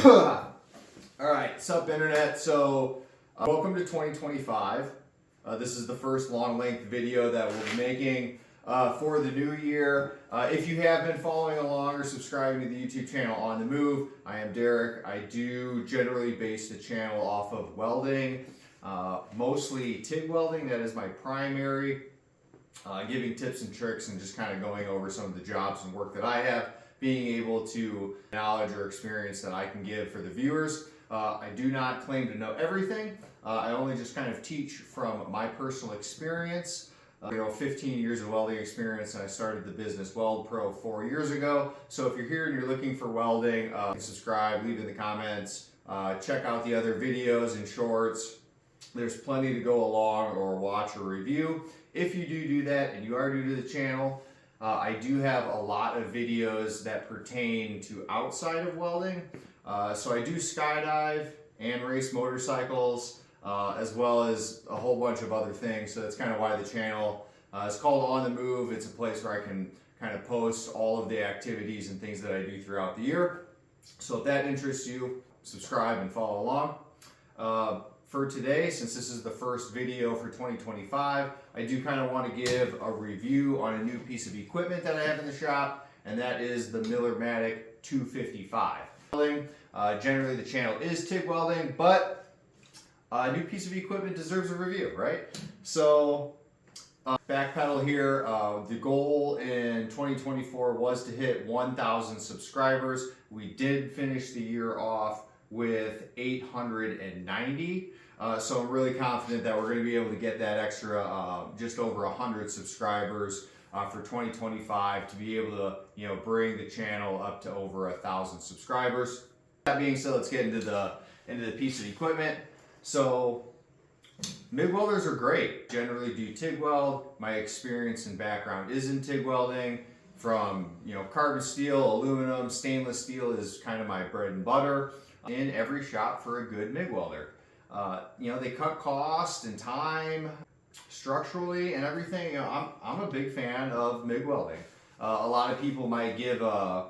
All right, sup internet. So welcome to 2025. This is the first long length video that we'll be making for the new year. If you have been following along or subscribing to the YouTube channel On The Move, I am Derek. I do generally base the channel off of welding, mostly TIG welding. That is my primary, giving tips and tricks and just kind of going over some of the jobs and work that I have, being able to knowledge or experience that I can give for the viewers. I do not claim to know everything. I only just kind of teach from my personal experience. 15 years of welding experience, and I started the business Weld Pro 4 years ago. So if you're here and you're looking for welding, subscribe, leave in the comments, check out the other videos and shorts. There's plenty to go along or watch or review. If you do that and you are new to the channel, I do have a lot of videos that pertain to outside of welding. So I do skydive and race motorcycles, as well as a whole bunch of other things. So that's kind of why the channel is called On The Move. It's a place where I can kind of post all of the activities and things that I do throughout the year. So if that interests you, subscribe and follow along. For today, since this is the first video for 2025, I do kind of want to give a review on a new piece of equipment that I have in the shop, and that is the Millermatic 255. Generally the channel is TIG welding, but a new piece of equipment deserves a review, right? So back pedal here, the goal in 2024 was to hit 1,000 subscribers. We did finish the year off with 890. So I'm really confident that we're going to be able to get that extra just over 100 subscribers for 2025 to be able to bring the channel up to over 1,000 subscribers. That being said, let's get into the piece of equipment. So MIG welders are great. Generally do TIG weld. My experience and background is in TIG welding. From carbon steel, aluminum, stainless steel is kind of my bread and butter in every shop for a good MIG welder. They cut cost and time structurally and everything. I'm a big fan of MIG welding. A lot of people might give a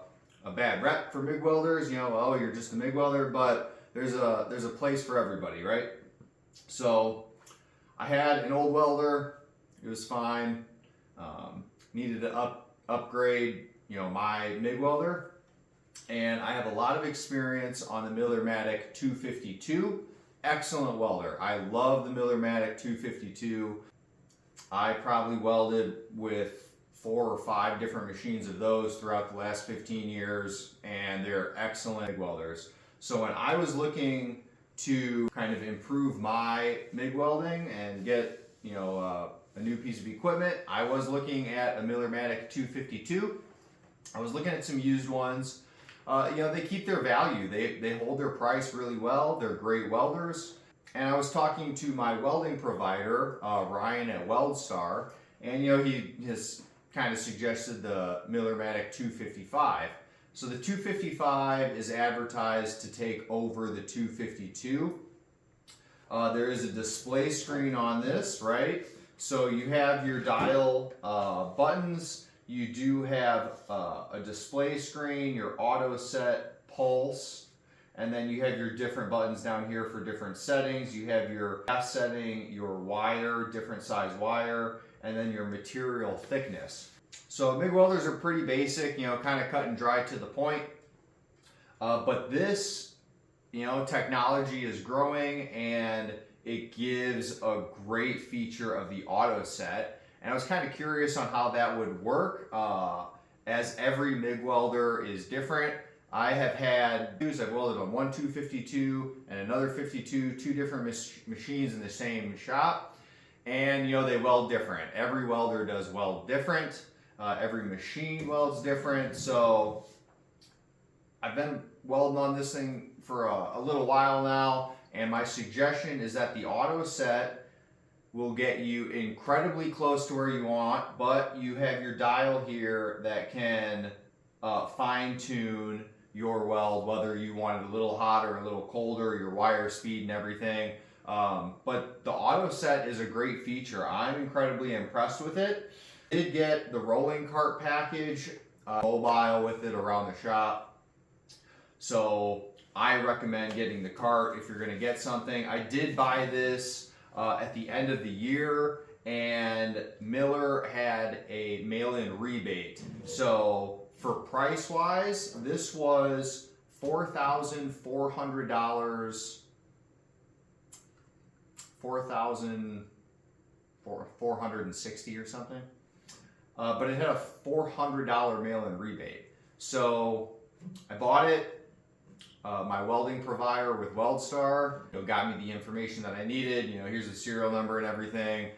bad rep for MIG welders. Oh, you're just a MIG welder, but there's a place for everybody, right? So I had an old welder. It was fine. Needed to upgrade my MIG welder, and I have a lot of experience on the Millermatic 252. Excellent welder. I love the Millermatic 252. I probably welded with 4 or 5 different machines of those throughout the last 15 years, and they're excellent welders. So when I was looking to kind of improve my MIG welding and get a new piece of equipment, I was looking at a Millermatic 252. I was looking at some used ones. They keep their value. They hold their price really well. They're great welders. And I was talking to my welding provider, Ryan at WeldStar, and he has kind of suggested the Millermatic 255. So the 255 is advertised to take over the 252. There is a display screen on this, right? So you have your dial buttons. You do have a display screen, your auto set, pulse, and then you have your different buttons down here for different settings. You have your gas setting, your wire, different size wire, and then your material thickness. So MIG welders are pretty basic, kind of cut and dry to the point. But this, technology is growing, and it gives a great feature of the auto set. And I was kind of curious on how that would work, as every MIG welder is different. I have had I've welded on one 252 and another 52, 2 different machines in the same shop, and they weld different. Every welder does weld different. Every machine welds different. So I've been welding on this thing for a little while now, and my suggestion is that the auto set will get you incredibly close to where you want, but you have your dial here that can fine tune your weld, whether you want it a little hotter, a little colder, your wire speed and everything. But the auto set is a great feature. I'm incredibly impressed with it. I did get the rolling cart package, mobile with it around the shop. So I recommend getting the cart if you're going to get something. I did buy this at the end of the year, and Miller had a mail-in rebate. So for price-wise, this was $4,400, $4,460 or something. But it had a $400 mail-in rebate. So I bought it. My welding provider with WeldStar, got me the information that I needed. Here's the serial number and everything.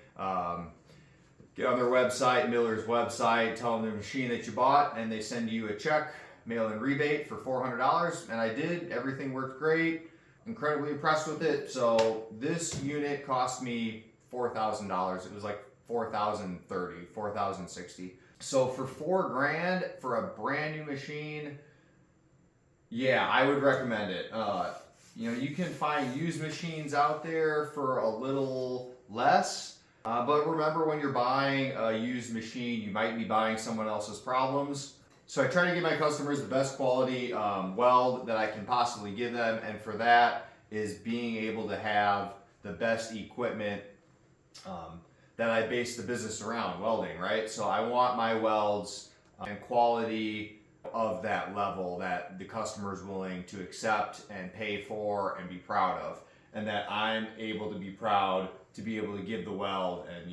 Get on their website, Miller's website, tell them the machine that you bought, and they send you a check, mail-in rebate for $400. And I did. Everything worked great. Incredibly impressed with it. So this unit cost me $4,000. It was like $4,030, $4,060. So for $4,000 for a brand new machine, yeah, I would recommend it. You can find used machines out there for a little less, but remember, when you're buying a used machine, you might be buying someone else's problems. So I try to give my customers the best quality weld that I can possibly give them, and for that is being able to have the best equipment that I base the business around, welding, right? So I want my welds and quality of that level that the customer is willing to accept and pay for and be proud of, and that I'm able to be proud to be able to give the weld and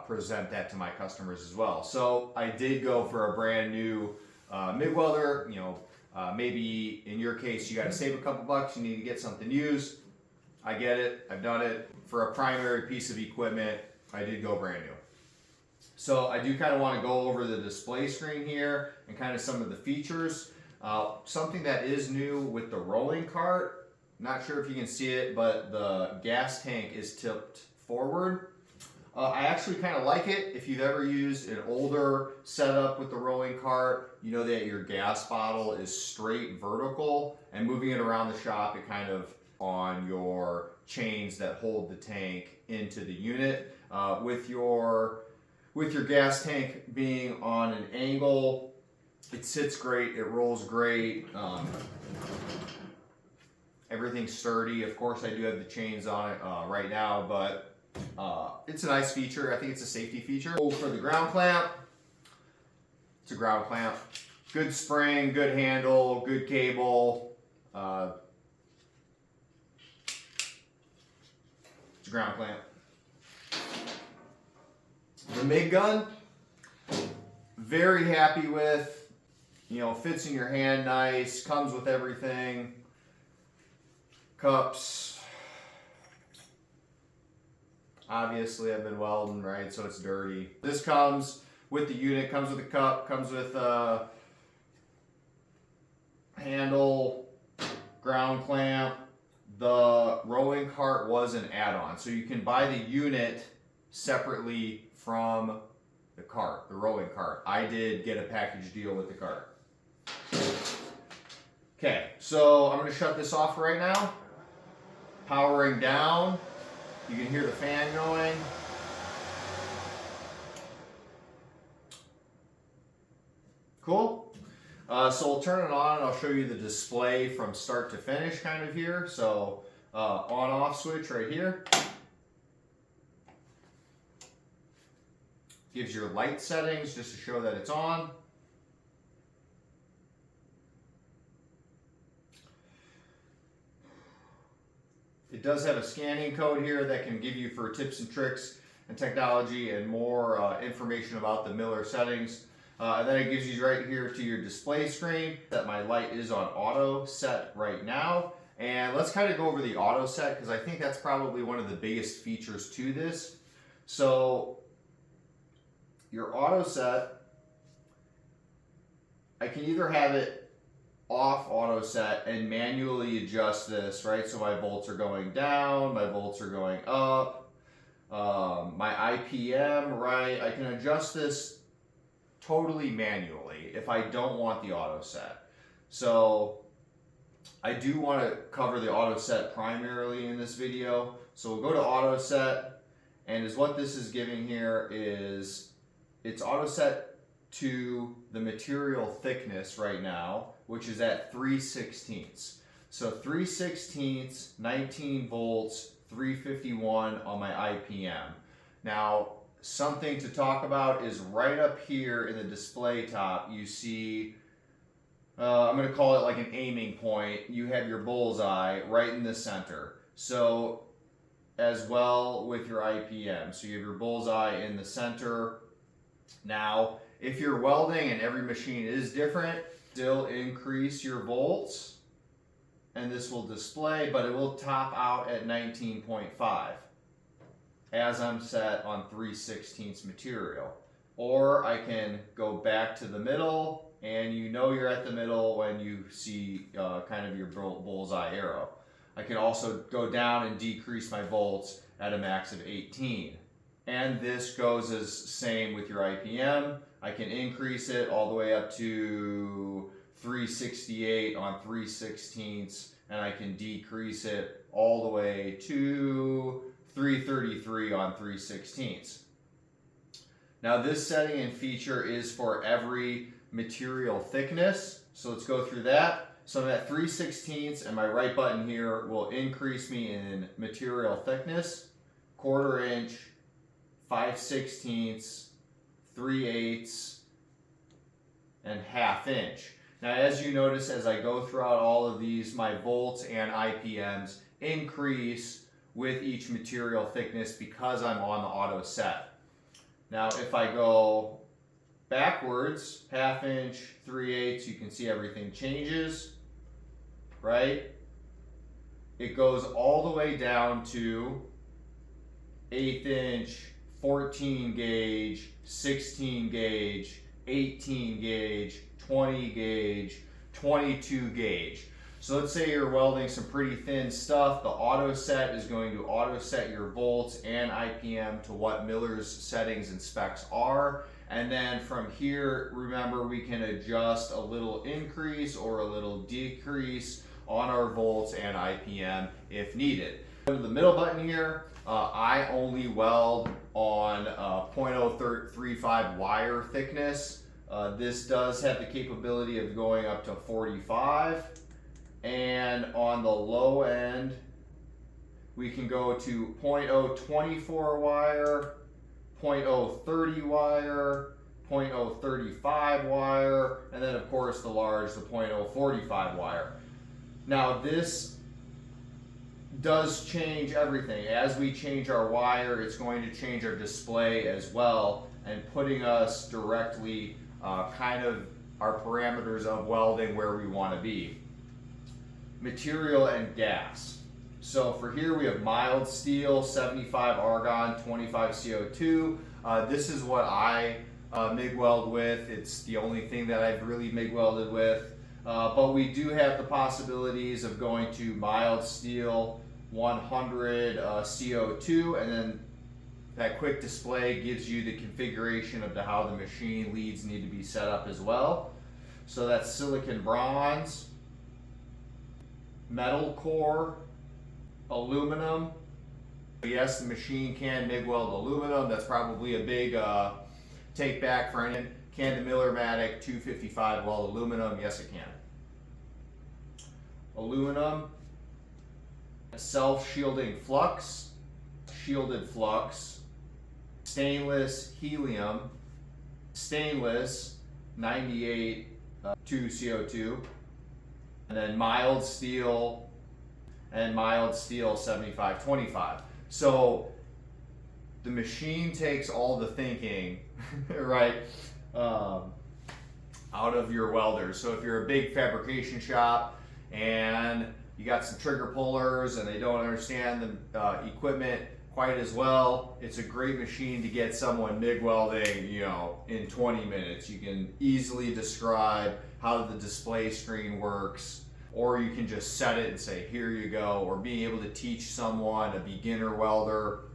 present that to my customers as well. So I did go for a brand new MIG welder. Maybe in your case you got to save a couple bucks, you need to get something used. I get it, I've done it. For a primary piece of equipment, I did go brand new. So I do kind of want to go over the display screen here and kind of some of the features. Something that is new with the rolling cart, not sure if you can see it, but the gas tank is tipped forward. I actually kind of like it. If you've ever used an older setup with the rolling cart, you know that your gas bottle is straight vertical, and moving it around the shop, it kind of on your chains that hold the tank into the unit. With your gas tank being on an angle, it sits great, it rolls great, everything's sturdy. Of course, I do have the chains on it right now, but it's a nice feature. I think it's a safety feature. For the ground clamp, it's a ground clamp. Good spring, good handle, good cable. It's a ground clamp. The MIG gun, very happy with. Fits in your hand nice, comes with everything. Cups. Obviously, I've been welding, right? So it's dirty. This comes with the unit, comes with a cup, comes with a handle, ground clamp. The rolling cart was an add-on, so you can buy the unit separately from the cart, the rolling cart. I did get a package deal with the cart. Okay, so I'm going to shut this off right now. Powering down. You can hear the fan going. Cool. So we'll turn it on and I'll show you the display from start to finish kind of here. So on-off switch right here. Gives your light settings just to show that it's on. It does have a scanning code here that can give you for tips and tricks and technology and more information about the Miller settings. And then it gives you right here to your display screen that my light is on auto set right now. And let's kind of go over the auto set because I think that's probably one of the biggest features to this. So your auto set, I can either have it off auto set and manually adjust this, right? So my volts are going down, my volts are going up, my IPM, right? I can adjust this totally manually if I don't want the auto set. So I do want to cover the auto set primarily in this video. So we'll go to auto set, and is what this is giving here is it's auto set to the material thickness right now, which is at 3/16. So 3/16, 19 volts, 351 on my IPM. Now, something to talk about is right up here in the display top, you see, I'm going to call it like an aiming point. You have your bullseye right in the center. So as well with your IPM. So you have your bullseye in the center. Now, if you're welding and every machine is different, still increase your volts and this will display, but it will top out at 19.5 as I'm set on 3/16 material. Or I can go back to the middle, and you know you're at the middle when you see kind of your bullseye arrow. I can also go down and decrease my volts at a max of 18. And this goes as same with your IPM. I can increase it all the way up to 368 on 3/16, and I can decrease it all the way to 333 on 3/16. Now this setting and feature is for every material thickness. So let's go through that. So I'm at 3/16, and my right button here will increase me in material thickness, 1/4 inch, 5/16, 3/8, and 1/2 inch. Now as you notice, as I go throughout all of these, my volts and IPMs increase with each material thickness because I'm on the auto set. Now if I go backwards, 1/2 inch, 3/8, you can see everything changes, right? It goes all the way down to 1/8 inch, 14 gauge, 16 gauge, 18 gauge, 20 gauge, 22 gauge. So let's say you're welding some pretty thin stuff. The auto set is going to auto set your volts and IPM to what Miller's settings and specs are. And then from here, remember, we can adjust a little increase or a little decrease on our volts and IPM if needed. Go to the middle button here. I only weld on 0.035 wire thickness. This does have the capability of going up to 45. And on the low end, we can go to 0.024 wire, 0.030 wire, 0.035 wire, and then of course the large, the 0.045 wire. Now this does change everything. As we change our wire, it's going to change our display as well, and putting us directly kind of our parameters of welding where we want to be. Material and gas. So for here we have mild steel, 75 argon, 25 CO2. This is what I MIG weld with. It's the only thing that I've really MIG welded with. But we do have the possibilities of going to mild steel, 100 CO2, and then that quick display gives you the configuration of how the machine leads need to be set up as well. So that's silicon bronze, metal core, aluminum. Yes, the machine can MIG weld aluminum. That's probably a big take back for anyone. Can the Millermatic 255 weld aluminum? Yes, it can. Aluminum, self-shielding flux, shielded flux, stainless helium, stainless 98 2 CO2, and then mild steel and mild steel 7525. So the machine takes all the thinking, right, out of your welders. So if you're a big fabrication shop and you got some trigger pullers and they don't understand the equipment quite as well, it's a great machine to get someone MIG welding, in 20 minutes. You can easily describe how the display screen works, or you can just set it and say, here you go, or being able to teach someone, a beginner welder.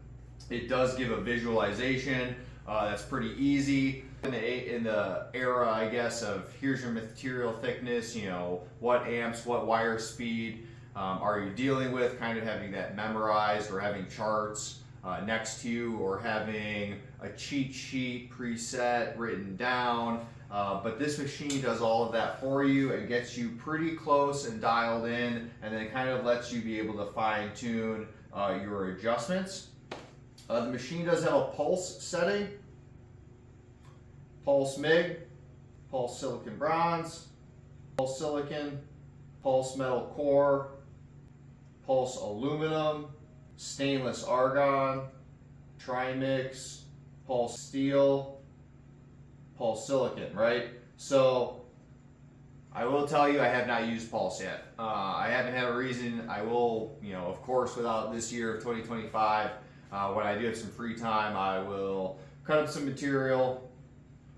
It does give a visualization that's pretty easy. In the era, I guess, of here's your material thickness, what amps, what wire speed are you dealing with, kind of having that memorized, or having charts next to you, or having a cheat sheet preset written down. But this machine does all of that for you and gets you pretty close and dialed in, and then kind of lets you be able to fine tune your adjustments. The machine does have a pulse setting, pulse MIG, pulse silicon bronze, pulse silicon, pulse metal core, pulse aluminum, stainless argon, trimix, pulse steel, pulse silicon, right? So I will tell you, I have not used pulse yet. I haven't had a reason. I will, of course, without this year of 2025, when I do have some free time, I will cut up some material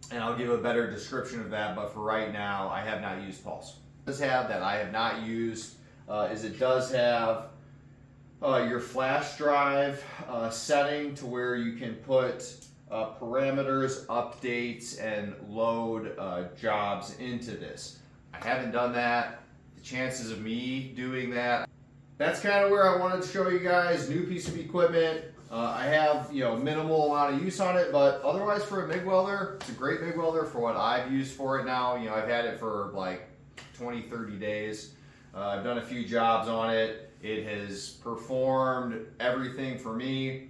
and I'll give a better description of that. But for right now, I have not used pulse. What it does have that I have not used is it does have your flash drive setting to where you can put parameters, updates, and load jobs into this. I haven't done that. The chances of me doing that, that's kind of where I wanted to show you guys. New piece of equipment. I have minimal amount of use on it, but otherwise for a MIG welder, it's a great MIG welder for what I've used for it now. I've had it for like 20-30 days. I've done a few jobs on it. It has performed everything for me.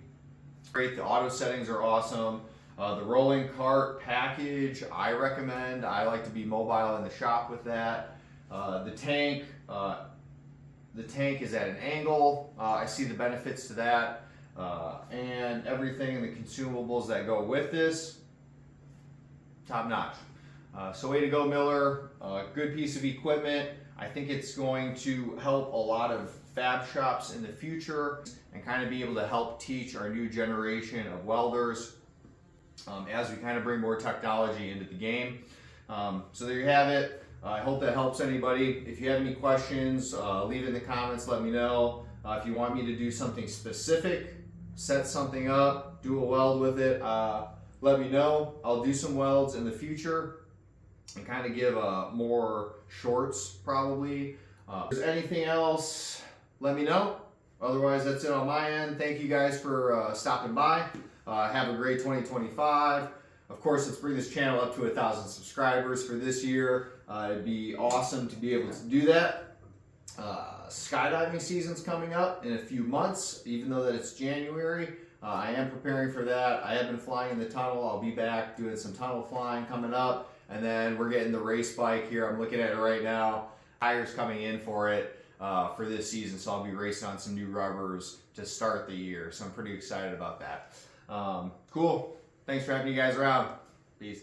Great, the auto settings are awesome. The rolling cart package, I recommend. I like to be mobile in the shop with that. The tank is at an angle. I see the benefits to that. And everything and the consumables that go with this, top notch. So way to go, Miller. Good piece of equipment. I think it's going to help a lot of fab shops in the future and kind of be able to help teach our new generation of welders as we kind of bring more technology into the game. So there you have it. I hope that helps anybody. If you have any questions, leave it in the comments, let me know. If you want me to do something specific, set something up, do a weld with it, let me know. I'll do some welds in the future and kind of give more shorts probably. If there's anything else, let me know. Otherwise, that's it on my end. Thank you guys for stopping by. Have a great 2025. Of course, let's bring this channel up to 1,000 subscribers for this year. It'd be awesome to be able to do that. Skydiving season's coming up in a few months, even though that it's January. I am preparing for that. I have been flying in the tunnel. I'll be back doing some tunnel flying coming up. And then we're getting the race bike here. I'm looking at it right now. Tires coming in for it for this season. So I'll be racing on some new rubbers to start the year. So I'm pretty excited about that. Cool. Thanks for having you guys around. Peace.